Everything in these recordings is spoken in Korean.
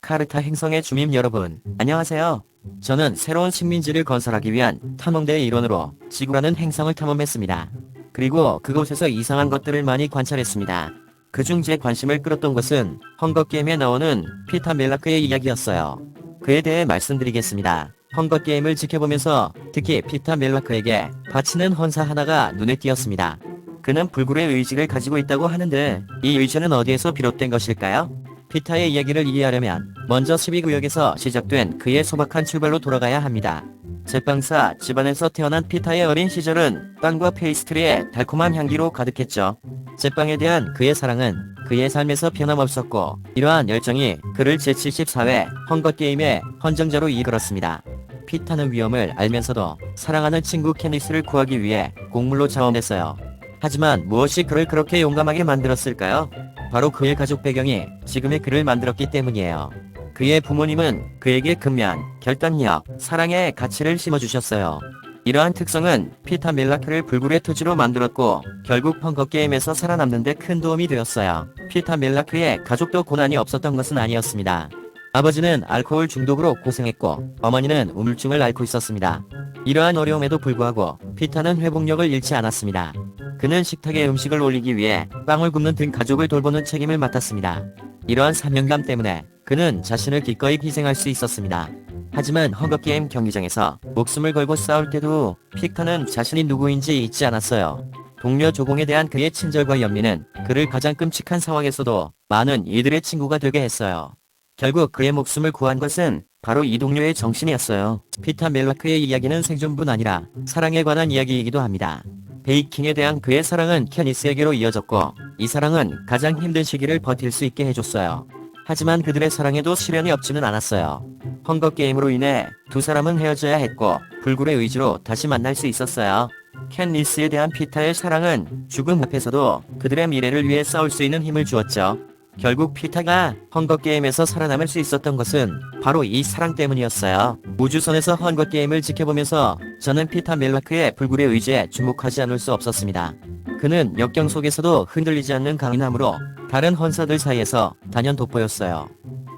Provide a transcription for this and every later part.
카르타 행성의 주민 여러분, 안녕하세요. 저는 새로운 식민지를 건설하기 위한 탐험대의 일원으로 지구라는 행성을 탐험했습니다. 그리고 그곳에서 이상한 것들을 많이 관찰했습니다. 그중 제 관심을 끌었던 것은 헝거게임에 나오는 피터 멜라크의 이야기였어요. 그에 대해 말씀드리겠습니다. 헝거게임을 지켜보면서 특히 피터 멜라크에게 바치는 헌사 하나가 눈에 띄었습니다. 그는 불굴의 의지를 가지고 있다고 하는데 이 의지는 어디에서 비롯된 것일까요? 피터의 이야기를 이해하려면 먼저 12구역에서 시작된 그의 소박한 출발로 돌아가야 합니다. 제빵사 집안에서 태어난 피터의 어린 시절은 빵과 페이스트리의 달콤한 향기로 가득했죠. 제빵에 대한 그의 사랑은 그의 삶에서 변함없었고 이러한 열정이 그를 제74회 헝거게임의 헌정자로 이끌었습니다. 피터는 위험을 알면서도 사랑하는 친구 캐니스를 구하기 위해 곡물로 자원했어요. 하지만 무엇이 그를 그렇게 용감하게 만들었을까요? 바로 그의 가족 배경이 지금의 그를 만들었기 때문이에요. 그의 부모님은 그에게 근면, 결단력, 사랑의 가치를 심어주셨어요. 이러한 특성은 피터 멜라크를 불굴의 토지로 만들었고 결국 헝거게임에서 살아남는 데 큰 도움이 되었어요. 피터 멜라크의 가족도 고난이 없었던 것은 아니었습니다. 아버지는 알코올 중독으로 고생했고 어머니는 우울증을 앓고 있었습니다. 이러한 어려움에도 불구하고 피터는 회복력을 잃지 않았습니다. 그는 식탁에 음식을 올리기 위해 빵을 굽는 등 가족을 돌보는 책임을 맡았습니다. 이러한 사명감 때문에 그는 자신을 기꺼이 희생할 수 있었습니다. 하지만 헝거게임 경기장에서 목숨을 걸고 싸울 때도 피터는 자신이 누구인지 잊지 않았어요. 동료 조공에 대한 그의 친절과 연민은 그를 가장 끔찍한 상황에서도 많은 이들의 친구가 되게 했어요. 결국 그의 목숨을 구한 것은 바로 이 동료의 정신이었어요. 피터 멜라크의 이야기는 생존뿐 아니라 사랑에 관한 이야기이기도 합니다. 베이킹에 대한 그의 사랑은 캐니스에게로 이어졌고 이 사랑은 가장 힘든 시기를 버틸 수 있게 해줬어요. 하지만 그들의 사랑에도 시련이 없지는 않았어요. 헝거게임으로 인해 두 사람은 헤어져야 했고 불굴의 의지로 다시 만날 수 있었어요. 캐니스에 대한 피터의 사랑은 죽음 앞에서도 그들의 미래를 위해 싸울 수 있는 힘을 주었죠. 결국 피터가 헝거게임에서 살아남을 수 있었던 것은 바로 이 사랑 때문이었어요. 우주선에서 헝거게임을 지켜보면서 저는 피터 멜라크의 불굴의 의지에 주목하지 않을 수 없었습니다. 그는 역경 속에서도 흔들리지 않는 강인함으로 다른 헌사들 사이에서 단연 돋보였어요.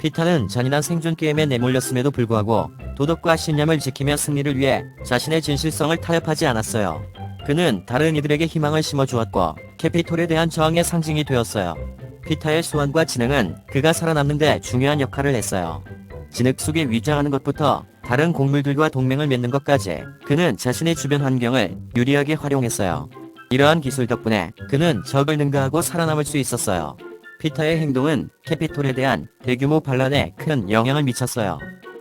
피터는 잔인한 생존 게임에 내몰렸음에도 불구하고 도덕과 신념을 지키며 승리를 위해 자신의 진실성을 타협하지 않았어요. 그는 다른 이들에게 희망을 심어주었고 캐피톨에 대한 저항의 상징이 되었어요. 피터의 소환과 지능은 그가 살아남는 데 중요한 역할을 했어요. 진흙 속에 위장하는 것부터 다른 곡물들과 동맹을 맺는 것까지 그는 자신의 주변 환경을 유리하게 활용했어요. 이러한 기술 덕분에 그는 적을 능가하고 살아남을 수 있었어요. 피터의 행동은 캐피톨에 대한 대규모 반란에 큰 영향을 미쳤어요.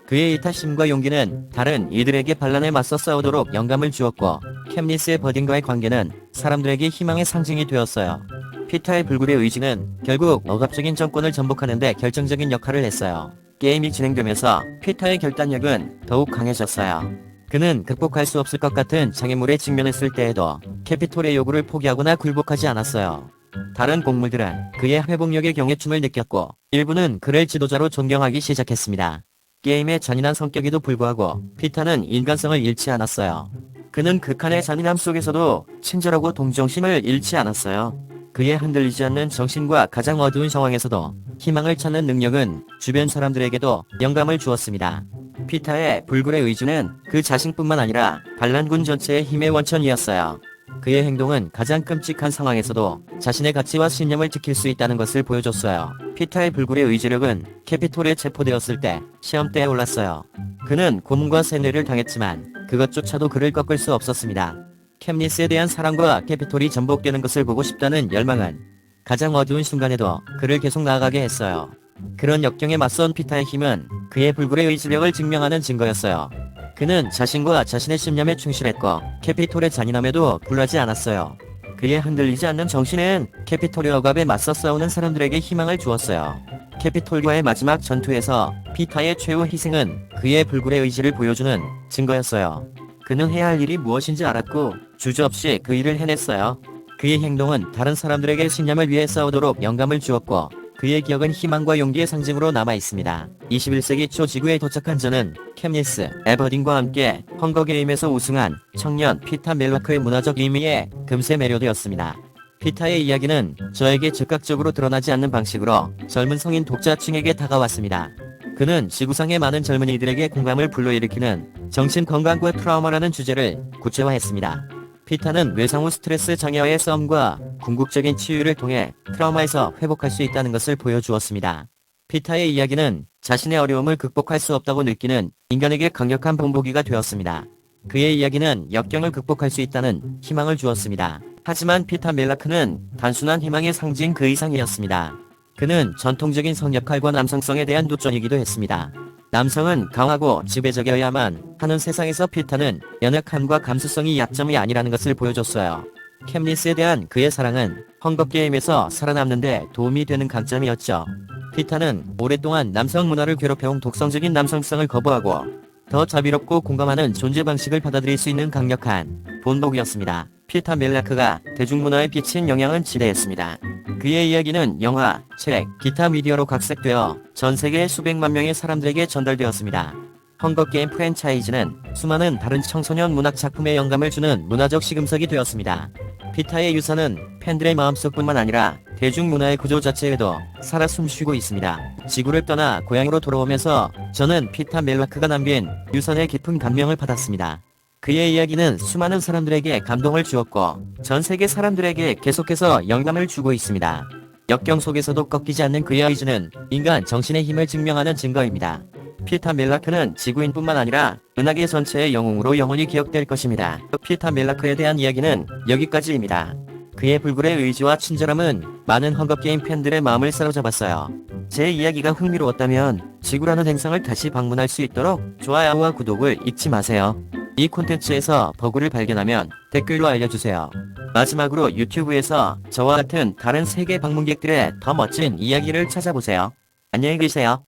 그의 이타심과 용기는 다른 이들에게 반란에 맞서 싸우도록 영감을 주었고 캠리스의 버딘과의 관계는 사람들에게 희망의 상징이 되었어요. 피터의 불굴의 의지는 결국 억압적인 정권을 전복하는 데 결정적인 역할을 했어요. 게임이 진행되면서 피터의 결단력은 더욱 강해졌어요. 그는 극복할 수 없을 것 같은 장애물에 직면했을 때에도 캐피톨의 요구를 포기하거나 굴복하지 않았어요. 다른 곡물들은 그의 회복력에 경애춤을 느꼈고 일부는 그를 지도자로 존경하기 시작했습니다. 게임의 잔인한 성격에도 불구하고 피터는 인간성을 잃지 않았어요. 그는 극한의 잔인함 속에서도 친절하고 동정심을 잃지 않았어요. 그의 흔들리지 않는 정신과 가장 어두운 상황에서도 희망을 찾는 능력은 주변 사람들에게도 영감을 주었습니다. 피터의 불굴의 의지는 그 자신뿐만 아니라 반란군 전체의 힘의 원천이었어요. 그의 행동은 가장 끔찍한 상황에서도 자신의 가치와 신념을 지킬 수 있다는 것을 보여줬어요. 피터의 불굴의 의지력은 캐피톨에 체포되었을 때 시험대에 올랐어요. 그는 고문과 세뇌를 당했지만 그것조차도 그를 꺾을 수 없었습니다. 캠리스에 대한 사랑과 캐피톨이 전복되는 것을 보고 싶다는 열망은 가장 어두운 순간에도 그를 계속 나아가게 했어요. 그런 역경에 맞선 피터의 힘은 그의 불굴의 의지력을 증명하는 증거였어요. 그는 자신과 자신의 신념에 충실했고 캐피톨의 잔인함에도 굴하지 않았어요. 그의 흔들리지 않는 정신은 캐피톨의 억압에 맞서 싸우는 사람들에게 희망을 주었어요. 캐피톨과의 마지막 전투에서 피터의 최후 희생은 그의 불굴의 의지를 보여주는 증거였어요. 그는 해야 할 일이 무엇인지 알았고 주저없이 그 일을 해냈어요. 그의 행동은 다른 사람들에게 신념을 위해 싸우도록 영감을 주었고 그의 기억은 희망과 용기의 상징으로 남아있습니다. 21세기 초 지구에 도착한 저는 캠리스, 에버딘과 함께 헝거게임에서 우승한 청년 피터 멜라크의 문화적 의미에 금세 매료되었습니다. 피터의 이야기는 저에게 즉각적으로 드러나지 않는 방식으로 젊은 성인 독자층에게 다가왔습니다. 그는 지구상의 많은 젊은이들에게 공감을 불러일으키는 정신건강과 트라우마라는 주제를 구체화했습니다. 피타는 외상 후 스트레스 장애와의 싸움과 궁극적인 치유를 통해 트라우마에서 회복할 수 있다는 것을 보여주었습니다. 피타의 이야기는 자신의 어려움을 극복할 수 없다고 느끼는 인간에게 강력한 본보기가 되었습니다. 그의 이야기는 역경을 극복할 수 있다는 희망을 주었습니다. 하지만 피타 멜라크는 단순한 희망의 상징 그 이상이었습니다. 그는 전통적인 성역할과 남성성에 대한 도전이기도 했습니다. 남성은 강하고 지배적이어야만 하는 세상에서 피타는 연약함과 감수성이 약점이 아니라는 것을 보여줬어요. 캠리스에 대한 그의 사랑은 헝거게임에서 살아남는데 도움이 되는 강점이었죠. 피타는 오랫동안 남성 문화를 괴롭혀온 독성적인 남성성을 거부하고 더 자비롭고 공감하는 존재 방식을 받아들일 수 있는 강력한 본보기였습니다. 피타 멜라크가 대중문화에 끼친 영향은 지대했습니다. 그의 이야기는 영화, 책, 기타 미디어로 각색되어 전 세계의 수백만 명의 사람들에게 전달되었습니다. 헝거게임 프랜차이즈는 수많은 다른 청소년 문학 작품에 영감을 주는 문화적 시금석이 되었습니다. 피타의 유산은 팬들의 마음속뿐만 아니라 대중문화의 구조 자체에도 살아 숨쉬고 있습니다. 지구를 떠나 고향으로 돌아오면서 저는 피타 멜라크가 남긴 유산의 깊은 감명을 받았습니다. 그의 이야기는 수많은 사람들에게 감동을 주었고 전 세계 사람들에게 계속해서 영감을 주고 있습니다. 역경 속에서도 꺾이지 않는 그의 의지는 인간 정신의 힘을 증명하는 증거입니다. 피타 멜라크는 지구인뿐만 아니라 은하계 전체의 영웅으로 영원히 기억될 것입니다. 피타 멜라크에 대한 이야기는 여기까지입니다. 그의 불굴의 의지와 친절함은 많은 헝거게임 팬들의 마음을 사로잡았어요. 제 이야기가 흥미로웠다면 지구라는 행성을 다시 방문할 수 있도록 좋아요와 구독을 잊지 마세요. 이 콘텐츠에서 버그를 발견하면 댓글로 알려주세요. 마지막으로 유튜브에서 저와 같은 다른 세계 방문객들의 더 멋진 이야기를 찾아보세요. 안녕히 계세요.